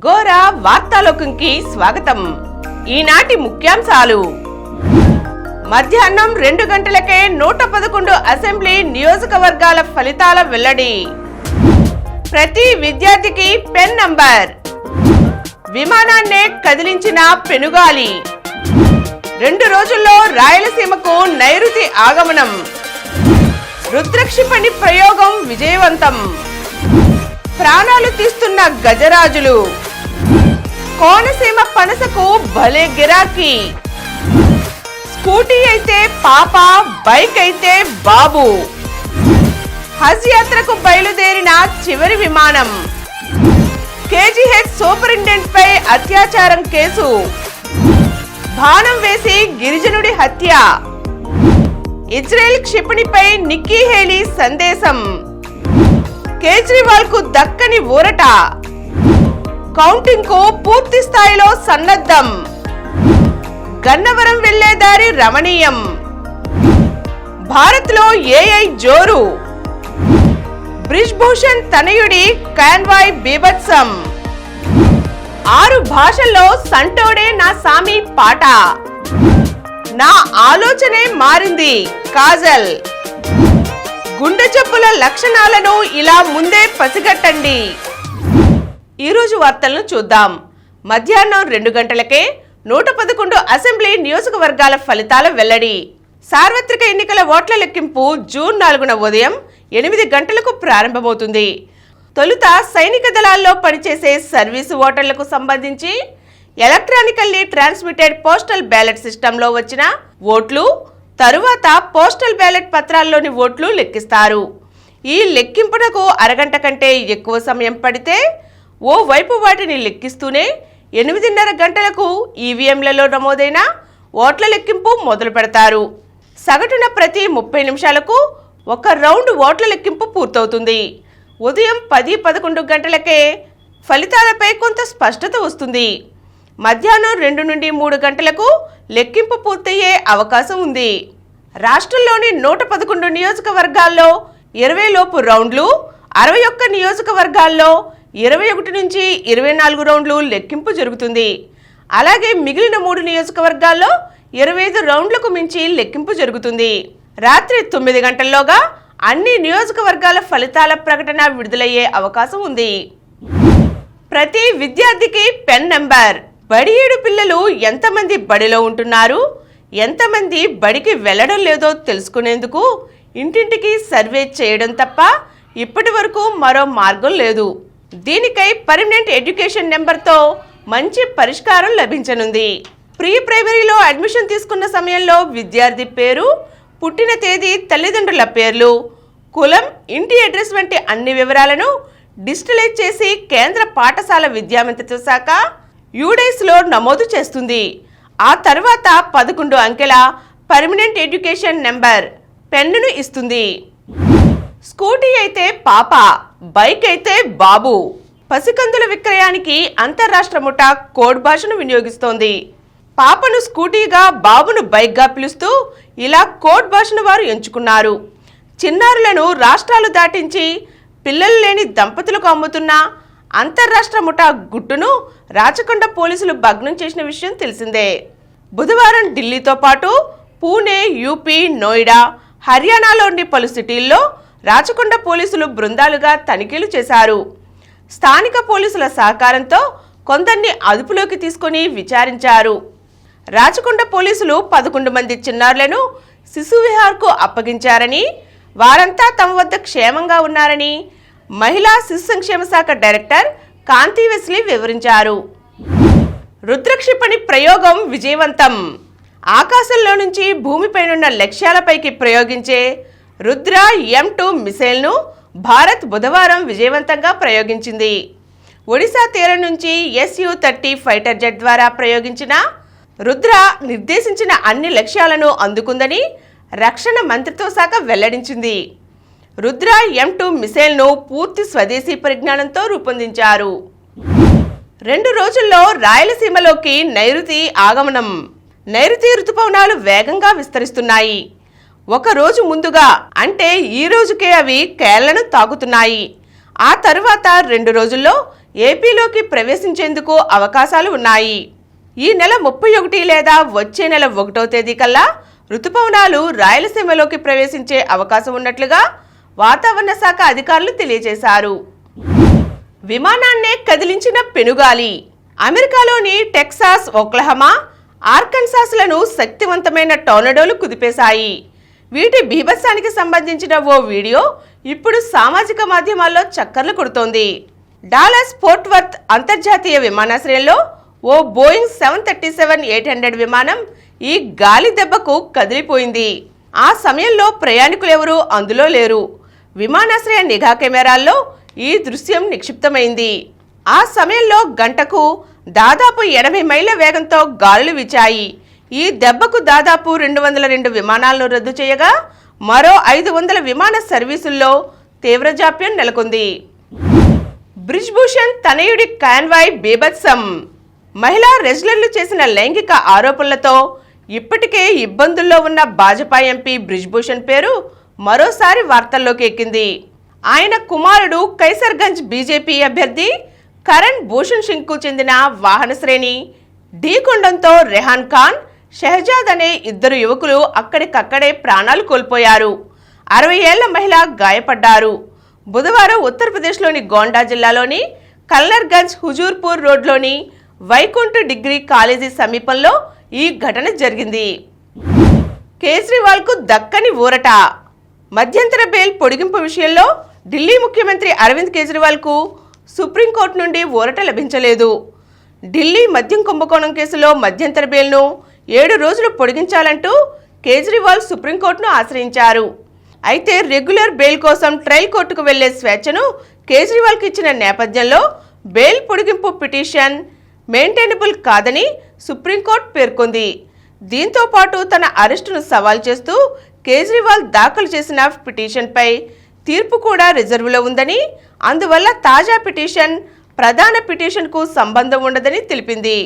గోరా వార్తాలోకంకి స్వాగతం. ఈనాటి ముఖ్యాంశాలు. మధ్యాహ్నం 2 గంటలకే 111 అసెంబ్లీ నియోజకవర్గాల ఫలితాల వెల్లడి. ప్రతి విద్యార్థికి పెన్ నంబర్. విమానాన్నే కదిలించిన పెనుగాలి. 2 రోజుల్లో రాయలసీమకు నైరుతి ఆగమనం. రుద్రక్షిపణి ప్రయోగం విజయవంతం. ప్రాణాలు తీస్తున్న గజరాజులు. కోనసీమ పనసకు భలే గిరాకీ. స్కూటీ అయితే పాప, బైక్ అయితే బాబు. హజ్ యాత్రకు బయలుదేరిన చివరి విమానం. కేజీహెచ్ సూపరింటెండెంట్ పై అత్యాచారం కేసు. బాణం వేసి గిరిజనుడి హత్య. ఇజ్రాయెల్ క్షిపణిపై నిక్కీ హేలీ సందేశం. కేజ్రీవాల్ కు దక్కని ఊరట. కౌంటింగ్ కు పూర్తి స్థాయిలో సన్నద్ధం. గన్నవరం వెళ్లే దారి రమణీయం. భారత్ లో ఏఐ జోరు. బ్రిజ్ భూషణ్ తనయుడి కాన్వాయ్ బీభత్సం. 6 భాషల్లో సంటోడే నా సామి పాట. నా ఆలోచనే మారింది కాజల్. గుండె జబ్బుల లక్షణాలను ఇలా ముందే పసిగట్టండి. ఈరోజు వార్తలను చూద్దాం. మధ్యాహ్నం 2 గంటలకే 111 అసెంబ్లీ నియోజకవర్గాల ఫలితాల వెల్లడి. సార్వత్రిక ఎన్నికల ఓట్ల లెక్కింపు జూన్ 4న ఉదయం 8 గంటలకు ప్రారంభమవుతుంది. తొలుత సైనిక దళాల్లో పనిచేసే సర్వీసు ఓటర్లకు సంబంధించి ఎలక్ట్రానికల్లీ ట్రాన్స్మిటెడ్ పోస్టల్ బ్యాలెట్ సిస్టంలో వచ్చిన ఓట్లు, తరువాత పోస్టల్ బ్యాలెట్ పత్రాల్లోని ఓట్లు లెక్కిస్తారు. ఈ లెక్కింపునకు అరగంట కంటే ఎక్కువ సమయం పడితే ఓ వైపు వాటిని లెక్కిస్తూనే 8:30 గంటలకు ఈవీఎంలలో నమోదైన ఓట్ల లెక్కింపు మొదలు పెడతారు. సగటున ప్రతి 30 నిమిషాలకు ఒక రౌండ్ ఓట్ల లెక్కింపు పూర్తవుతుంది. ఉదయం 10-11 గంటలకే ఫలితాలపై కొంత స్పష్టత వస్తుంది. మధ్యాహ్నం 2 నుండి 3 గంటలకు లెక్కింపు పూర్తయ్యే అవకాశం ఉంది. రాష్ట్రంలోని 111 నియోజకవర్గాల్లో 20 లోపు రౌండ్లు, 61 నియోజకవర్గాల్లో 21 నుంచి 24 రౌండ్లు లెక్కింపు జరుగుతుంది. అలాగే మిగిలిన 3 నియోజకవర్గాల్లో 25 రౌండ్లకు మించి లెక్కింపు జరుగుతుంది. రాత్రి 9 గంటల్లోగా అన్ని నియోజకవర్గాల ఫలితాల ప్రకటన విడుదలయ్యే అవకాశం ఉంది. ప్రతి విద్యార్థికి పెన్ నంబర్. బడియేడు పిల్లలు ఎంతమంది బడిలో ఉంటున్నారు, ఎంతమంది బడికి వెళ్లడం లేదో తెలుసుకునేందుకు ఇంటింటికి సర్వే చేయడం తప్ప ఇప్పటి వరకు మరో మార్గం లేదు. దీనికై పర్మనెంట్ ఎడ్యుకేషన్ నెంబర్తో మంచి పరిష్కారం లభించనుంది. ప్రీ ప్రైమరీలో అడ్మిషన్ తీసుకున్న సమయంలో విద్యార్థి పేరు, పుట్టిన తేదీ, తల్లిదండ్రుల పేర్లు, కులం, ఇంటి అడ్రస్ వంటి అన్ని వివరాలను డిజిటలైజ్ చేసి కేంద్ర పాఠశాల విద్యామంత్రిత్వ శాఖ యూడైస్లో నమోదు చేస్తుంది. ఆ తర్వాత 11 అంకెల పర్మనెంట్ ఎడ్యుకేషన్ నెంబర్ పెన్నును ఇస్తుంది. స్కూటీ అయితే పాప, బైక్ అయితే బాబు. పసికందుల విక్రయానికి అంతర్రాష్ట్ర ముఠా కోడ్ భాషను వినియోగిస్తోంది. పాపను స్కూటీగా, బాబును బైక్గా పిలుస్తూ ఇలా కోడ్ భాషను వారు ఎంచుకున్నారు. చిన్నారులను రాష్ట్రాలు దాటించి పిల్లలు లేని దంపతులకు అమ్ముతున్న అంతర్రాష్ట్ర ముఠా గుట్టును రాచకొండ పోలీసులు భగ్నం చేసిన విషయం తెలిసిందే. బుధవారం ఢిల్లీతో పాటు పూణే, యూపీ, నోయిడా, హర్యానాలోని పలు సిటీల్లో రాచకొండ పోలీసులు బృందాలుగా తనిఖీలు చేశారు. స్థానిక పోలీసుల సహకారంతో కొందరిని అదుపులోకి తీసుకుని విచారించారు. రాచకొండ పోలీసులు 11 మంది చిన్నారులను శిశు విహార్కు అప్పగించారని, వారంతా తమ వద్ద క్షేమంగా ఉన్నారని మహిళా శిశు సంక్షేమ శాఖ డైరెక్టర్ కాంతి వెస్లీ వివరించారు. రుద్రక్షిపణి ప్రయోగం విజయవంతం. ఆకాశంలో నుంచి భూమిపైనున్న లక్ష్యాలపైకి ప్రయోగించే రుద్ర M2 మిసైల్ను భారత్ బుధవారం విజయవంతంగా ప్రయోగించింది. ఒడిశా తీరం నుంచి Su-30 ఫైటర్ జెట్ ద్వారా ప్రయోగించిన రుద్ర నిర్దేశించిన అన్ని లక్ష్యాలను అందుకుందని రక్షణ మంత్రిత్వ శాఖ వెల్లడించింది. రుద్ర M2 మిసైల్ను పూర్తి స్వదేశీ పరిజ్ఞానంతో రూపొందించారు. 2 రోజుల్లో రాయలసీమలోకి నైరుతి ఆగమనం. నైరుతి రుతుపవనాలు వేగంగా విస్తరిస్తున్నాయి. ఒక రోజు ముందుగా అంటే ఈ రోజుకే అవి కేరళను తాకుతున్నాయి. ఆ తరువాత 2 రోజుల్లో ఏపీలోకి ప్రవేశించేందుకు అవకాశాలు ఉన్నాయి. ఈ నెల 31 లేదా వచ్చే నెల 1వ తేదీ కల్లా రుతుపవనాలు రాయలసీమలోకి ప్రవేశించే అవకాశం ఉన్నట్లుగా వాతావరణ శాఖ అధికారులు తెలియజేశారు. విమానాన్నే కదిలించిన పెనుగాలి. అమెరికాలోని టెక్సాస్, ఒక్లహోమా, ఆర్కన్సాస్లను శక్తివంతమైన టోర్నడోలు కుదిపేశాయి. వీటి బీభత్సానికి సంబంధించిన ఓ వీడియో ఇప్పుడు సామాజిక మాధ్యమాల్లో చక్కర్లు కొడుతోంది. డాలస్ ఫోర్ట్ వర్త్ అంతర్జాతీయ విమానాశ్రయంలో ఓ బోయింగ్ 737-800 విమానం ఈ గాలి దెబ్బకు కదిలిపోయింది. ఆ సమయంలో ప్రయాణికులెవరూ అందులో లేరు. విమానాశ్రయ నిఘా కెమెరాల్లో ఈ దృశ్యం నిక్షిప్తమైంది. ఆ సమయంలో గంటకు దాదాపు 80 మైళ్ళ వేగంతో గాలులు వీచాయి. ఈ దెబ్బకు దాదాపు 202 విమానాలను రద్దు చేయగా మరో 500 విమాన సర్వీసుల్లో తీవ్ర జాప్యం నెలకొంది. బ్రిజ్భూషణ్ తనయుడి కాన్వాయ్ బీభత్సం. మహిళా రెజ్లర్లు చేసిన లైంగిక ఆరోపణలతో ఇప్పటికే ఇబ్బందుల్లో ఉన్న భాజపా ఎంపీ బ్రిజ్భూషణ్ పేరు మరోసారి వార్తల్లోకి ఎక్కింది. ఆయన కుమారుడు కైసర్గంజ్ బీజేపీ అభ్యర్థి కరణ్ భూషణ్ సింగ్కు చెందిన వాహన శ్రేణి ఢీకొండంతో రెహాన్ ఖాన్, షెహజాద్ అనే 2 యువకులు అక్కడికక్కడే ప్రాణాలు కోల్పోయారు. 60 ఏళ్ల మహిళ గాయపడ్డారు. బుధవారం ఉత్తరప్రదేశ్లోని గోండా జిల్లాలోని కల్నర్గంజ్ హుజూర్పూర్ రోడ్లోని వైకుంఠ్ డిగ్రీ కాలేజీ సమీపంలో ఈ ఘటన జరిగింది. కేజ్రీవాల్కు దక్కని ఊరట. మధ్యంతర బెయిల్ పొడిగింపు విషయంలో ఢిల్లీ ముఖ్యమంత్రి అరవింద్ కేజ్రీవాల్కు సుప్రీంకోర్టు నుండి ఊరట లభించలేదు. ఢిల్లీ మద్యం కుంభకోణం కేసులో మధ్యంతర బెయిల్ను 7 రోజులు పొడిగించాలంటూ కేజ్రీవాల్ సుప్రీంకోర్టును ఆశ్రయించారు. అయితే రెగ్యులర్ బెయిల్ కోసం ట్రయల్ కోర్టుకు వెళ్లే స్వేచ్ఛను కేజ్రీవాల్కి ఇచ్చిన నేపథ్యంలో బెయిల్ పొడిగింపు పిటిషన్ మెయింటైనబుల్ కాదని సుప్రీంకోర్టు పేర్కొంది. దీంతో పాటు తన అరెస్టును సవాల్ చేస్తూ కేజ్రీవాల్ దాఖలు చేసిన పిటిషన్పై తీర్పు కూడా రిజర్వులో ఉందని, అందువల్ల తాజా పిటిషన్ ప్రధాన పిటిషన్కు సంబంధం ఉండదని తెలిపింది.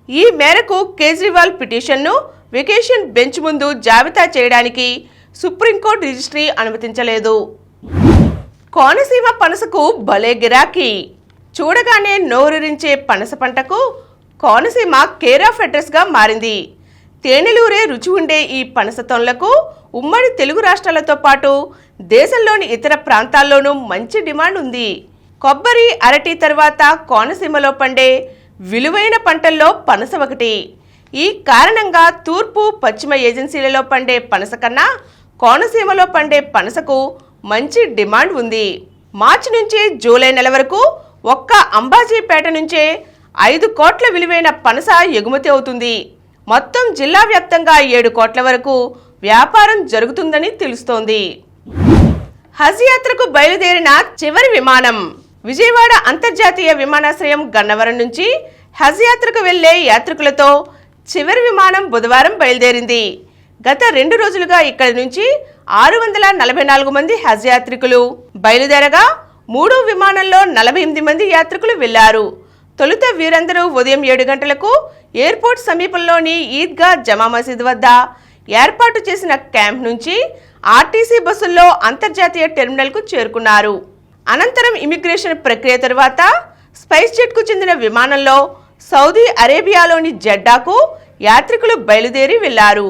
ఈ మేరకు కేజ్రీవాల్ పిటిషన్ను వెకేషన్ బెంచ్ ముందు జాబితా చేయడానికి సుప్రీంకోర్టు రిజిస్ట్రీ అనుమతించలేదు. కోనసీమ పనసకు భలే గిరాకీ. చూడగానే నోరూరించే పనస పంటకు కోనసీమ కేర్ ఆఫ్ అడ్రస్గా మారింది. తేనెలూరే రుచి ఉండే ఈ పనస తొనలకు ఉమ్మడి తెలుగు రాష్ట్రాలతో పాటు దేశంలోని ఇతర ప్రాంతాల్లోనూ మంచి డిమాండ్ ఉంది. కొబ్బరి, అరటి తర్వాత కోనసీమలో పండే విలువైన పంటల్లో పనస ఒకటి. ఈ కారణంగా తూర్పు, పశ్చిమ ఏజెన్సీలలో పండే పనస కన్నా కోనసీమలో పండే పనసకు మంచి డిమాండ్ ఉంది. మార్చి నుంచి జూలై నెల వరకు ఒక్క అంబాజీపేట నుంచే 5 కోట్ల విలువైన పనస ఎగుమతి అవుతుంది. మొత్తం జిల్లా వ్యాప్తంగా 7 కోట్ల వరకు వ్యాపారం జరుగుతుందని తెలుస్తోంది. హజ్ యాత్రకు బయలుదేరిన చివరి విమానం. విజయవాడ అంతర్జాతీయ విమానాశ్రయం గన్నవరం నుంచి హజ్ యాత్రకు వెళ్లే యాత్రికులతో చివరి విమానం బుధవారం బయలుదేరింది. గత 2 రోజులుగా ఇక్కడి నుంచి 644 మంది హజ్ యాత్రికులు బయలుదేరగా 3 విమానంలో 48 మంది యాత్రికులు వెళ్లారు. తొలుత వీరందరూ ఉదయం 7 గంటలకు ఎయిర్పోర్ట్ సమీపంలోని ఈద్గా జమా మసీద్ వద్ద ఏర్పాటు చేసిన క్యాంప్ నుంచి ఆర్టీసీ బస్సుల్లో అంతర్జాతీయ టెర్మినల్కు చేరుకున్నారు. అనంతరం ఇమిగ్రేషన్ ప్రక్రియ తరువాత స్పైస్ జెట్కు చెందిన విమానంలో సౌదీ అరేబియాలోని జెడ్డాకు యాత్రికులు బయలుదేరి వెళ్లారు.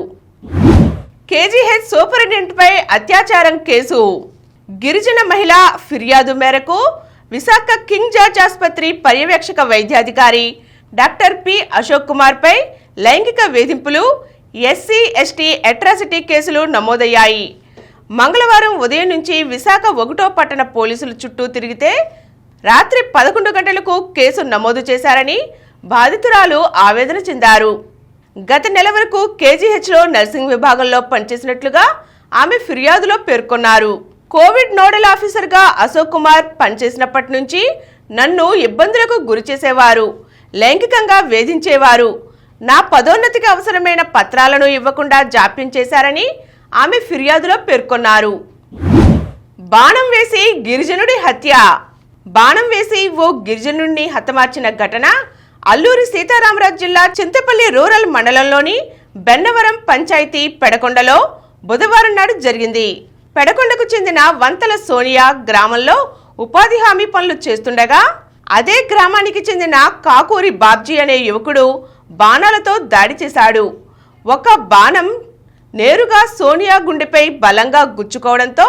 కేజీహెచ్ సూపరింటెండెంట్పై అత్యాచారం కేసు. గిరిజన మహిళ ఫిర్యాదు మేరకు విశాఖ కింగ్ జార్జ్ ఆసుపత్రి పర్యవేక్షక వైద్యాధికారి డాక్టర్ పి అశోక్ కుమార్పై లైంగిక వేధింపులు, ఎస్సీ ఎస్టీ అట్రాసిటీ కేసులు నమోదయ్యాయి. మంగళవారం ఉదయం నుంచి విశాఖ 1వ పట్టణ పోలీసులు చుట్టూ తిరిగితే రాత్రి 11 గంటలకు కేసు నమోదు చేశారని బాధితురాలు ఆవేదన చెందారు. గత నెల వరకు కేజీహెచ్లో నర్సింగ్ విభాగంలో పనిచేసినట్లుగా ఆమె ఫిర్యాదులో పేర్కొన్నారు. కోవిడ్ నోడల్ ఆఫీసర్గా అశోక్ కుమార్ పనిచేసినప్పటి నుంచి నన్ను ఇబ్బందులకు గురి చేసేవారు, లైంగికంగా వేధించేవారు, నా పదోన్నతికి అవసరమైన పత్రాలను ఇవ్వకుండా జాప్యం చేశారని ఆమె ఫిర్యాదులో పేర్కొన్నారు. బాణం వేసి గిరిజనుడి హత్య. బాణం వేసి ఓ గిరిజనుడిని హతమార్చిన ఘటన అల్లూరి సీతారామరాజు జిల్లా చింతపల్లి రూరల్ మండలంలోని బెన్నవరం పంచాయతీ పెడకొండలో బుధవారం నాడు జరిగింది. పెడకొండకు చెందిన వంతల సోనియా గ్రామంలో ఉపాధి హామీ పనులు చేస్తుండగా అదే గ్రామానికి చెందిన కాకూరి బాబ్జీ అనే యువకుడు బాణాలతో దాడి చేశాడు. ఒక బాణం నేరుగా సోనియా గుండెపై బలంగా గుచ్చుకోవడంతో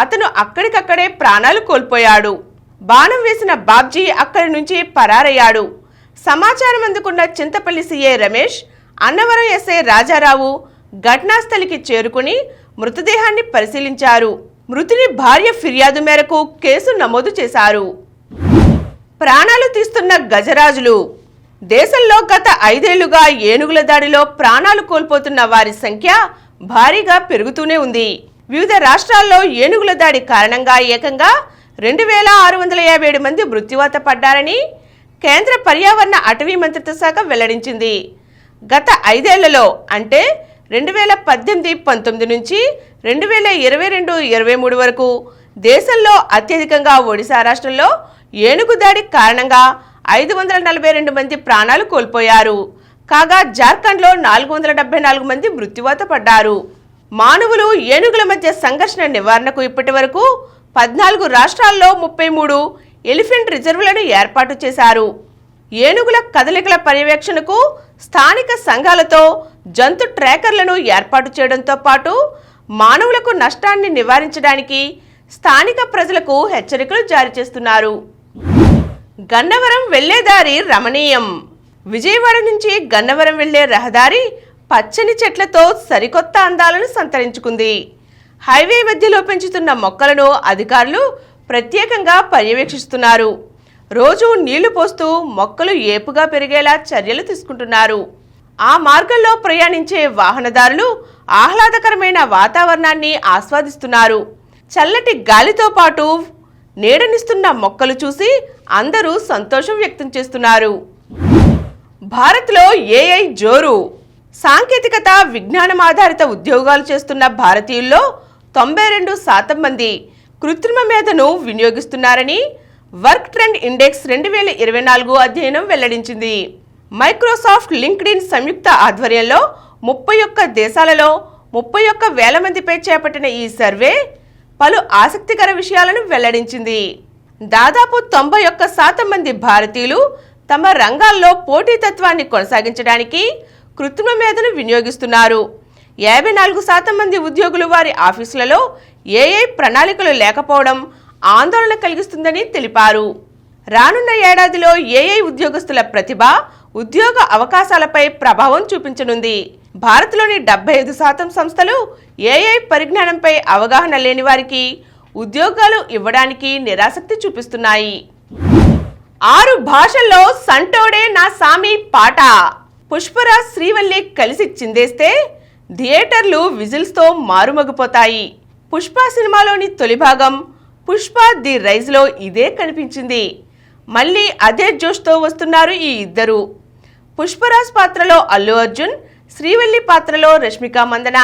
అతను అక్కడికక్కడే ప్రాణాలు కోల్పోయాడు. బాణం వేసిన బాబ్జీ అక్కడి నుంచి పరారయ్యాడు. సమాచారం అందుకున్న చింతపల్లి సీఐ రమేష్, అన్నవరం ఎస్ఐ రాజారావు ఘటనాస్థలికి చేరుకుని మృతదేహాన్ని పరిశీలించారు. మృతుని భార్య ఫిర్యాదు మేరకు కేసు నమోదు చేశారు. ప్రాణాలు తీస్తున్న గజరాజులు. దేశంలో గత 5 ఏళ్లుగా ఏనుగుల దాడిలో ప్రాణాలు కోల్పోతున్న వారి సంఖ్య భారీగా పెరుగుతూనే ఉంది. వివిధ రాష్ట్రాల్లో ఏనుగుల దాడి కారణంగా ఏకంగా 2657 మంది మృత్యువాత పడ్డారని కేంద్ర పర్యావరణ అటవీ మంత్రిత్వ శాఖ వెల్లడించింది. గత 5 ఏళ్లలో అంటే 2018-19 నుంచి 2022-23 వరకు దేశంలో అత్యధికంగా ఒడిశా రాష్ట్రంలో ఏనుగు దాడి కారణంగా 542 మంది ప్రాణాలు కోల్పోయారు. కాగా జార్ఖండ్లో 474 మంది మృత్యువాత పడ్డారు. మానవులు ఏనుగుల మధ్య సంఘర్షణ నివారణకు ఇప్పటి వరకు 14 రాష్ట్రాల్లో 33 ఎలిఫెంట్ రిజర్వులను ఏర్పాటు చేశారు. ఏనుగుల కదలికల పర్యవేక్షణకు స్థానిక సంఘాలతో జంతు ట్రాకర్లను ఏర్పాటు చేయడంతో పాటు మానవులకు నష్టాన్ని నివారించడానికి స్థానిక ప్రజలకు హెచ్చరికలు జారీ చేస్తున్నారు. గన్నవరం వెళ్లేదారి రమణీయం. విజయవాడ నుంచి గన్నవరం వెళ్లే రహదారి పచ్చని చెట్లతో సరికొత్త అందాలను సంతరించుకుంది. హైవే మధ్యలో పెంచుతున్న మొక్కలను అధికారులు ప్రత్యేకంగా పర్యవేక్షిస్తున్నారు. రోజు నీళ్లు పోస్తూ మొక్కలు ఏపుగా పెరిగేలా చర్యలు తీసుకుంటున్నారు. ఆ మార్గంలో ప్రయాణించే వాహనదారులు ఆహ్లాదకరమైన వాతావరణాన్ని ఆస్వాదిస్తున్నారు. చల్లటి గాలితో పాటు నీడనిస్తున్న మొక్కలు చూసి అందరూ సంతోషం వ్యక్తం చేస్తున్నారు. భారత్లో ఏఐ జోరు. సాంకేతికత, విజ్ఞానం ఆధారిత ఉద్యోగాలు చేస్తున్న భారతీయుల్లో 92% మంది కృత్రిమ మేధను వినియోగిస్తున్నారని వర్క్ ట్రెండ్ ఇండెక్స్ 2024 అధ్యయనం వెల్లడించింది. మైక్రోసాఫ్ట్, లింక్డ్ఇన్ సంయుక్త ఆధ్వర్యంలో 31 దేశాలలో 31,000 మందిపై చేపట్టిన ఈ సర్వే పలు ఆసక్తికర విషయాలను వెల్లడించింది. దాదాపు 91% మంది భారతీయులు తమ రంగాల్లో పోటీతత్వాన్ని కొనసాగించడానికి కృత్రిమ మేధను వినియోగిస్తున్నారు. 54% మంది ఉద్యోగులు వారి ఆఫీసులలో ఏఐ ప్రణాళికలు లేకపోవడం ఆందోళన కలిగిస్తుందని తెలిపారు. రానున్న ఏడాదిలో ఏఐ ఉద్యోగస్తుల ప్రతిభ, ఉద్యోగ అవకాశాలపై ప్రభావం చూపించనుంది. భారత్లోని 75% సంస్థలు ఏఐ పరిజ్ఞానంపై అవగాహన లేని వారికి ఉద్యోగాలు ఇవ్వడానికి నిరాసక్తి చూపిస్తున్నాయి. 6 భాషల్లో సంటోడే నా సామి పాట. పుష్పరాజ్, శ్రీవల్లి కలిసి చిందేస్తే థియేటర్లు విజిల్స్తో మారుమగిపోతాయి. పుష్ప సినిమాలోని తొలి భాగం పుష్ప ది రైజ్లో ఇదే కనిపించింది. మళ్ళీ అదే జోష్తో వస్తున్నారు ఈ ఇద్దరు. పుష్పరాజ్ పాత్రలో అల్లు అర్జున్, శ్రీవల్లి పాత్రలో రష్మిక మందన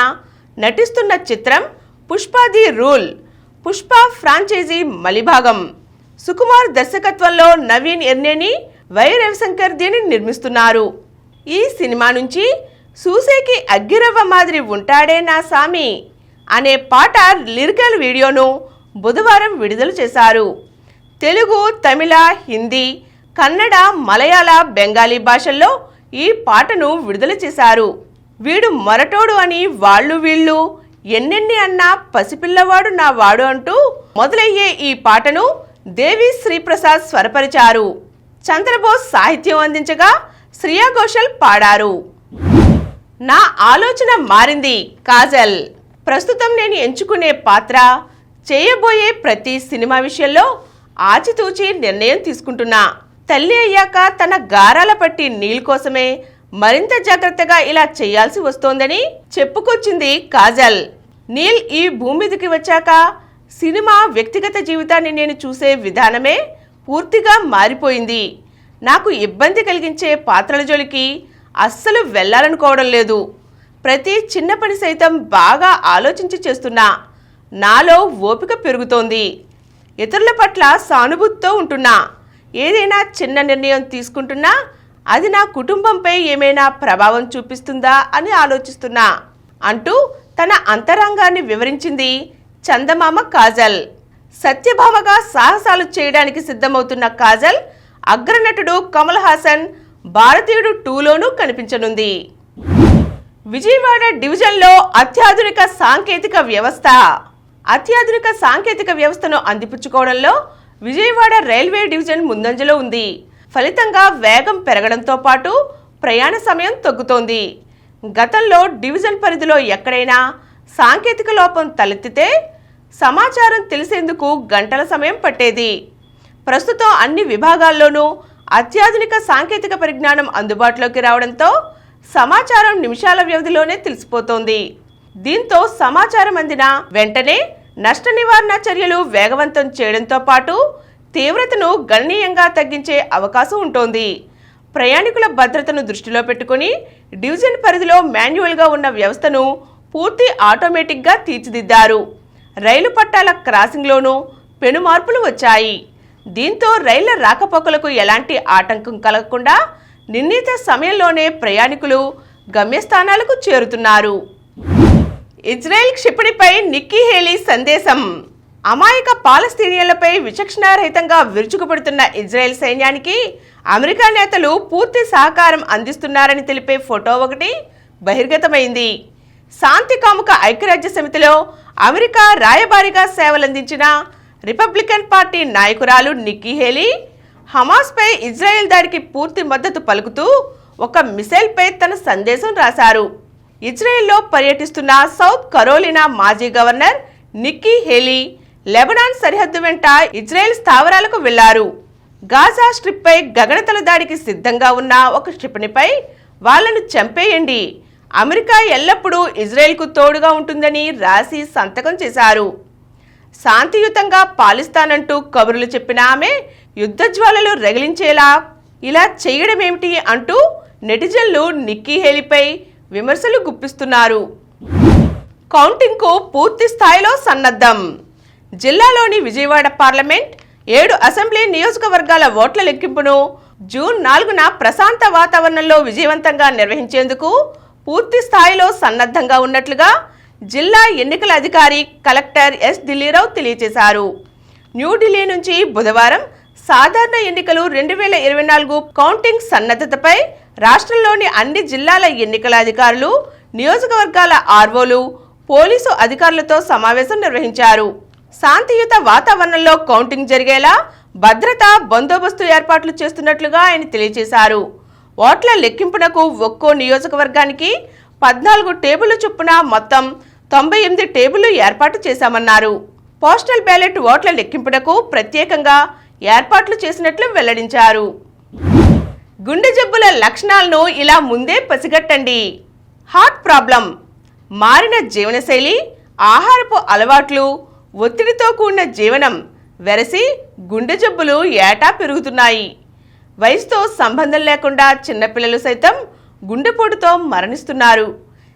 నటిస్తున్న చిత్రం Pushpa the rule. Pushpa franchise మలిభాగం. సుకుమార్ దర్శకత్వంలో నవీన్ ఎర్నేని, వై రవిశంకర్ దీనిని నిర్మిస్తున్నారు. ఈ సినిమా నుంచి సూసేకి అగ్గిరవ్వ మాదిరి ఉంటాడే నా సామి అనే పాట లిరికల్ వీడియోను బుధవారం విడుదల చేశారు. తెలుగు, తమిళ, హిందీ, కన్నడ, మలయాళ, బెంగాలీ భాషల్లో ఈ పాటను విడుదల చేశారు. వీడు మొరటోడు అని వాళ్ళు వీళ్ళు ఎన్నెన్ని అన్నా పసిపిల్లవాడు నా వాడు అంటూ మొదలయ్యే ఈ పాటను దేవి శ్రీప్రసాద్ స్వరపరిచారు. చంద్రబోస్ సాహిత్యం అందించగా శ్రియా ఘోషల్ పాడారు. నా ఆలోచన మారింది కాజల్. ప్రస్తుతం నేను ఎంచుకునే పాత్ర, చేయబోయే ప్రతి సినిమా విషయంలో ఆచితూచి నిర్ణయం తీసుకుంటున్నా. తల్లి అయ్యాక తన గారాల పట్టి నీల్ కోసమే మరింత జాగ్రత్తగా ఇలా చేయాల్సి వస్తోందని చెప్పుకొచ్చింది కాజల్. నీల్ ఈ భూమి మీదకి వచ్చాక సినిమా, వ్యక్తిగత జీవితాన్ని నేను చూసే విధానమే పూర్తిగా మారిపోయింది. నాకు ఇబ్బంది కలిగించే పాత్రల జోలికి అస్సలు వెళ్ళాలనుకోవడం లేదు. ప్రతి చిన్న పని సైతం బాగా ఆలోచించి చేస్తున్నా. నాలో ఓపిక పెరుగుతోంది. ఇతరుల పట్ల సానుభూతితో ఉంటున్నా. ఏదైనా చిన్న నిర్ణయం తీసుకుంటున్నా అది నా కుటుంబంపై ఏమైనా ప్రభావం చూపిస్తుందా అని ఆలోచిస్తున్నా అంటూ తన అంతరంగాన్ని వివరించింది చందమామ కాజల్. సత్యభామగా సాహసాలు చేయడానికి సిద్ధమవుతున్న కాజల్ అగ్రనటుడు కమల్ హాసన్ భారతీయుడు 2లోనూ కనిపించనుంది. విజయవాడ డివిజన్లో అత్యాధునిక సాంకేతిక వ్యవస్థను అందిపుచ్చుకోవడంలో విజయవాడ రైల్వే డివిజన్ ముందంజలో ఉంది. ఫలితంగా వేగం పెరగడంతో పాటు ప్రయాణ సమయం తగ్గుతోంది. గతంలో డివిజన్ పరిధిలో ఎక్కడైనా సాంకేతిక లోపం తలెత్తితే సమాచారం తెలిసేందుకు గంటల సమయం పట్టేది. ప్రస్తుతం అన్ని విభాగాల్లోనూ అత్యాధునిక సాంకేతిక పరిజ్ఞానం అందుబాటులోకి రావడంతో సమాచారం నిమిషాల వ్యవధిలోనే తెలిసిపోతోంది. దీంతో సమాచారం అందిన వెంటనే నష్ట నివారణ చర్యలు వేగవంతం చేయడంతో పాటు తీవ్రతను గణనీయంగా తగ్గించే అవకాశం ఉంటోంది. ప్రయాణికుల భద్రతను దృష్టిలో పెట్టుకుని డివిజన్ పరిధిలో మాన్యువల్గా ఉన్న వ్యవస్థను పూర్తి ఆటోమేటిక్గా తీర్చిదిద్దారు. రైలు పట్టాల క్రాసింగ్లోనూ పెను మార్పులు వచ్చాయి. దీంతో రైళ్ల రాకపోకలకు ఎలాంటి ఆటంకం కలగకుండా నిర్ణీత సమయంలోనే ప్రయాణికులు గమ్యస్థానాలకు చేరుతున్నారు. ఇజ్రాయెల్ క్షిపణిపై నిక్కీ హేలీ సందేశం. అమాయక పాలస్తీనియన్లపై విచక్షణారహితంగా విరుచుకుపడుతున్న ఇజ్రాయెల్ సైన్యానికి అమెరికా నేతలు పూర్తి సహకారం అందిస్తున్నారని తెలిపే ఫోటో ఒకటి బహిర్గతమైంది. శాంతి కాముక ఐక్యరాజ్య సమితిలో అమెరికా రాయబారిగా సేవలందించిన రిపబ్లికన్ పార్టీ నాయకురాలు నిక్కీ హేలీ హమాస్పై ఇజ్రాయెల్ దాడికి పూర్తి మద్దతు పలుకుతూ ఒక మిసైల్పై తన సందేశం రాశారు. ఇజ్రాయెల్లో పర్యటిస్తున్న సౌత్ కరోలినా మాజీ గవర్నర్ నిక్కీ హేలీ లెబనాన్ సరిహద్దు వెంట ఇజ్రాయెల్ స్థావరాలకు వెళ్లారు. గాజా స్ట్రిప్పై గగనతల దాడికి సిద్ధంగా ఉన్న ఒక క్షిపణిపై వాళ్లను చంపేయండి, అమెరికా ఎల్లప్పుడూ ఇజ్రాయెల్కు తోడుగా ఉంటుందని రాసి సంతకం చేశారు. శాంతియుతంగా పాలిస్తానంటూ కబుర్లు చెప్పిన ఆమె యుద్ధ జ్వాలలు రగిలించేలా ఇలా చేయడమేమిటి అంటూ నెటిజన్లు నిక్కీ హేలీపై విమర్శలు గుప్పిస్తున్నారు. కౌంటింగ్కు పూర్తి స్థాయిలో సన్నద్ధం. జిల్లాలోని విజయవాడ పార్లమెంట్ 7 అసెంబ్లీ నియోజకవర్గాల ఓట్ల లెక్కింపును జూన్ 4న ప్రశాంత వాతావరణంలో విజయవంతంగా నిర్వహించేందుకు పూర్తి స్థాయిలో సన్నద్ధంగా ఉన్నట్లుగా జిల్లా ఎన్నికల అధికారి కలెక్టర్ ఎస్ దిల్లీరావు తెలియజేశారు. న్యూఢిల్లీ నుంచి బుధవారం సాధారణ ఎన్నికలు 2024 కౌంటింగ్ సన్నద్ధతపై రాష్ట్రంలోని అన్ని జిల్లాల ఎన్నికల అధికారులు, నియోజకవర్గాల ఆర్వోలు, పోలీసు అధికారులతో సమావేశం నిర్వహించారు. శాంతియుత వాతావరణంలో కౌంటింగ్ జరిగేలా భద్రతా బందోబస్తు ఏర్పాట్లు చేస్తున్నట్లుగా ఆయన తెలియజేశారు. ఓట్ల లెక్కింపునకు ఒక్కో నియోజకవర్గానికి 14 టేబుళ్ల చొప్పున మొత్తం 98 టేబుళ్లు ఏర్పాటు చేశామన్నారు. పోస్టల్ బ్యాలెట్ ఓట్ల లెక్కింపునకు ప్రత్యేకంగా ఏర్పాట్లు చేసినట్లు వెల్లడించారు. గుండె జబ్బుల లక్షణాలను ఇలా ముందే పసిగట్టండి. హార్ట్ ప్రాబ్లం, మారిన జీవనశైలి, ఆహారపు అలవాట్లు, ఒత్తిడితో కూడిన జీవనం వెరసి గుండె జబ్బులు ఏటా పెరుగుతున్నాయి. వయసుతో సంబంధం లేకుండా చిన్నపిల్లలు సైతం గుండెపోటుతో మరణిస్తున్నారు.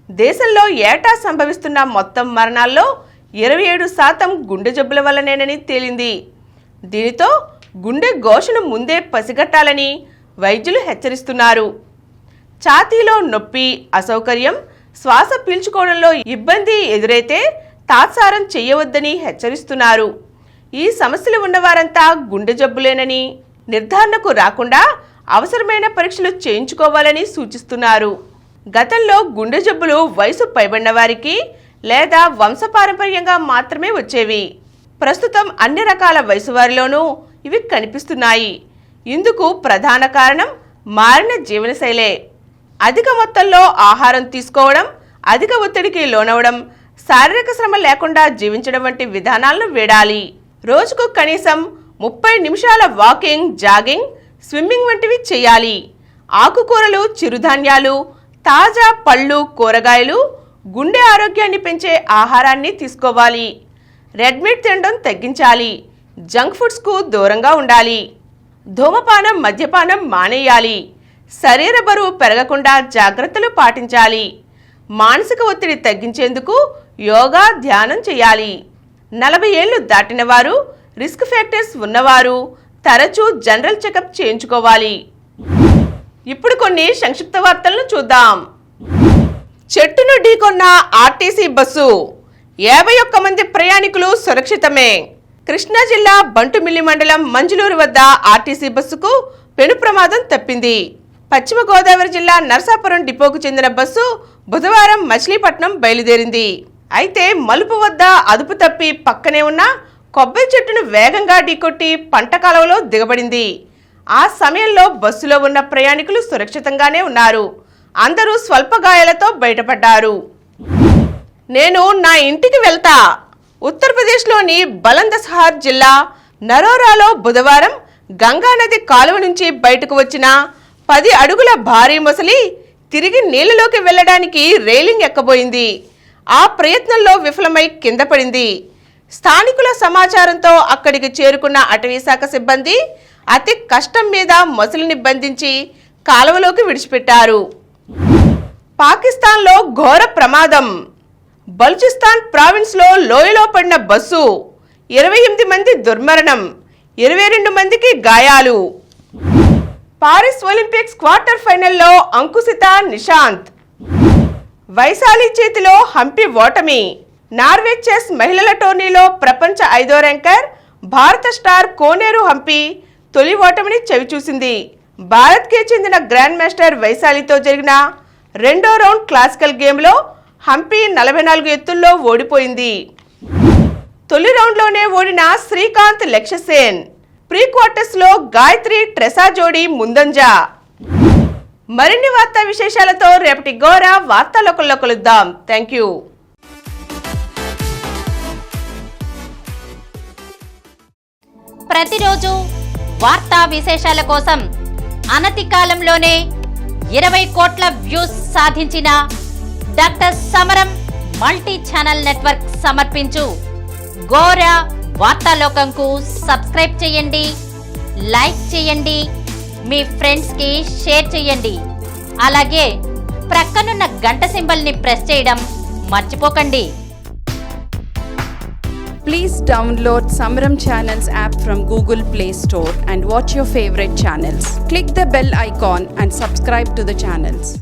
దేశంలో ఏటా సంభవిస్తున్న మొత్తం మరణాల్లో 27% గుండె జబ్బుల వల్లనేనని తేలింది. దీనితో గుండె ఘోషను ముందే పసిగట్టాలని వైద్యులు హెచ్చరిస్తున్నారు. ఛాతీలో నొప్పి, అసౌకర్యం, శ్వాస పీల్చుకోవడంలో ఇబ్బంది ఎదురైతే తాత్సారం చేయవద్దని హెచ్చరిస్తున్నారు. ఈ సమస్యలు ఉన్నవారంతా గుండె జబ్బులేనని నిర్ధారణకు రాకుండా అవసరమైన పరీక్షలు చేయించుకోవాలని సూచిస్తున్నారు. గతంలో గుండె జబ్బులు వయసు పైబడిన వారికి లేదా వంశపారంపర్యంగా మాత్రమే వచ్చేవి. ప్రస్తుతం అన్ని రకాల వయసు వారిలోనూ ఇవి కనిపిస్తున్నాయి. ఇందుకు ప్రధాన కారణం మారిన జీవనశైలే. అధిక మొత్తంలో ఆహారం తీసుకోవడం, అధిక ఒత్తిడికి లోనవడం, శారీరక శ్రమ లేకుండా జీవించడం వంటి విధానాలను వీడాలి. రోజుకు కనీసం 30 నిమిషాల వాకింగ్, జాగింగ్, స్విమ్మింగ్ వంటివి చేయాలి. ఆకుకూరలు, చిరుధాన్యాలు, తాజా పళ్ళు, కూరగాయలు, గుండె ఆరోగ్యాన్ని పెంచే ఆహారాన్ని తీసుకోవాలి. రెడ్ మీట్ తినడం తగ్గించాలి. జంక్ ఫుడ్స్కు దూరంగా ఉండాలి. ధూమపానం, మద్యపానం మానేయాలి. శరీర బరువు పెరగకుండా జాగ్రత్తలు పాటించాలి. మానసిక ఒత్తిడి తగ్గించేందుకు యోగా, ధ్యానం చేయాలి. 40 ఏళ్లు దాటిన వారు, రిస్క్ ఫ్యాక్టర్స్ ఉన్నవారు తరచూ జనరల్ చెకప్ చేయించుకోవాలి. ఇప్పుడు కొన్ని సంక్షిప్త వార్తలను చూద్దాం. చెట్టును ఢీకొన్న ఆర్టీసీ బస్సు, 51 మంది ప్రయాణికులు సురక్షితమే. కృష్ణా జిల్లా బంటుమిల్లి మండలం మంజులూరు వద్ద ఆర్టీసీ బస్సుకు పెను ప్రమాదం తప్పింది. పశ్చిమ గోదావరి జిల్లా నరసాపురం డిపోకు చెందిన బస్సు బుధవారం మచిలీపట్నం బయలుదేరింది. అయితే మలుపు వద్ద అదుపు తప్పి పక్కనే ఉన్న కొబ్బరి చెట్టును వేగంగా ఢీకొట్టి పంట కాలువలో దిగబడింది. ఆ సమయంలో బస్సులో ఉన్న ప్రయాణికులు సురక్షితంగానే ఉన్నారు. అందరూ స్వల్ప గాయాలతో బయటపడ్డారు. నేను నా ఇంటికి వెళ్తా. ఉత్తరప్రదేశ్లోని బలందసహార్ జిల్లా నరోరాలో బుధవారం గంగానది కాలువ నుంచి బయటకు వచ్చిన 10 అడుగుల భారీ మొసలి తిరిగి నీళ్లలోకి వెళ్లడానికి రైలింగ్ ఎక్కబోయింది. ఆ ప్రయత్నంలో విఫలమై కింద పడింది. స్థానికుల సమాచారంతో అక్కడికి చేరుకున్న అటవీశాఖ సిబ్బంది అతి కష్టం మీద మొసలిని బంధించి కాలువలోకి విడిచిపెట్టారు. పాకిస్తాన్లో ఘోర ప్రమాదం. బలూచిస్తాన్ ప్రావిన్స్లో లోయలో పడిన బస్సు 28 మంది దుర్మరణం, 22 మందికి గాయాలు. పారిస్ ఒలింపిక్స్ క్వార్టర్ ఫైనల్లో అంకుశిత నిషాంత్. వైశాలి చేతిలో హంపి ఓటమి. నార్వే చెస్ మహిళల టోర్నీలో ప్రపంచ 5వ ర్యాంకర్ భారత స్టార్ కోనేరు హంపి తొలి ఓటమిని చవిచూసింది. భారత్కే చెందిన గ్రాండ్ మాస్టర్ వైశాలితో జరిగిన 2వ రౌండ్ క్లాసికల్ గేమ్లో హంపి 44 ఎత్తుల్లో ఓడిపోయింది. తొలి రౌండ్లోనే ఓడిన శ్రీకాంత్ లక్ష్యసేన్. ప్రీ క్వార్టర్స్లో గాయత్రి ట్రెసా జోడీ ముందంజ. మరిన్ని వార్తా విశేషాలతో రేపటి గోరా వార్తాలోకంలో కలుద్దాం. Thank you. ప్రతిరోజు వార్తా విశేషాల కోసం అనతి కాలంలోనే 20 కోట్ల వ్యూస్ సాధించిన డాక్టర్ సమరం మల్టీ ఛానల్ నెట్వర్క్ సమర్పించు గోరా వార్తాలోకంకు సబ్స్క్రైబ్ చేయండి, లైక్ చేయండి, మీ ఫ్రెండ్స్కి షేర్ చేయండి. అలాగే ప్రక్కనున్న గంట సింబల్ని ప్రెస్ చేయడం మర్చిపోకండి. Please download Samaram Channels app from Google Play Store and watch your favorite channels. Click the bell icon and subscribe to the channels.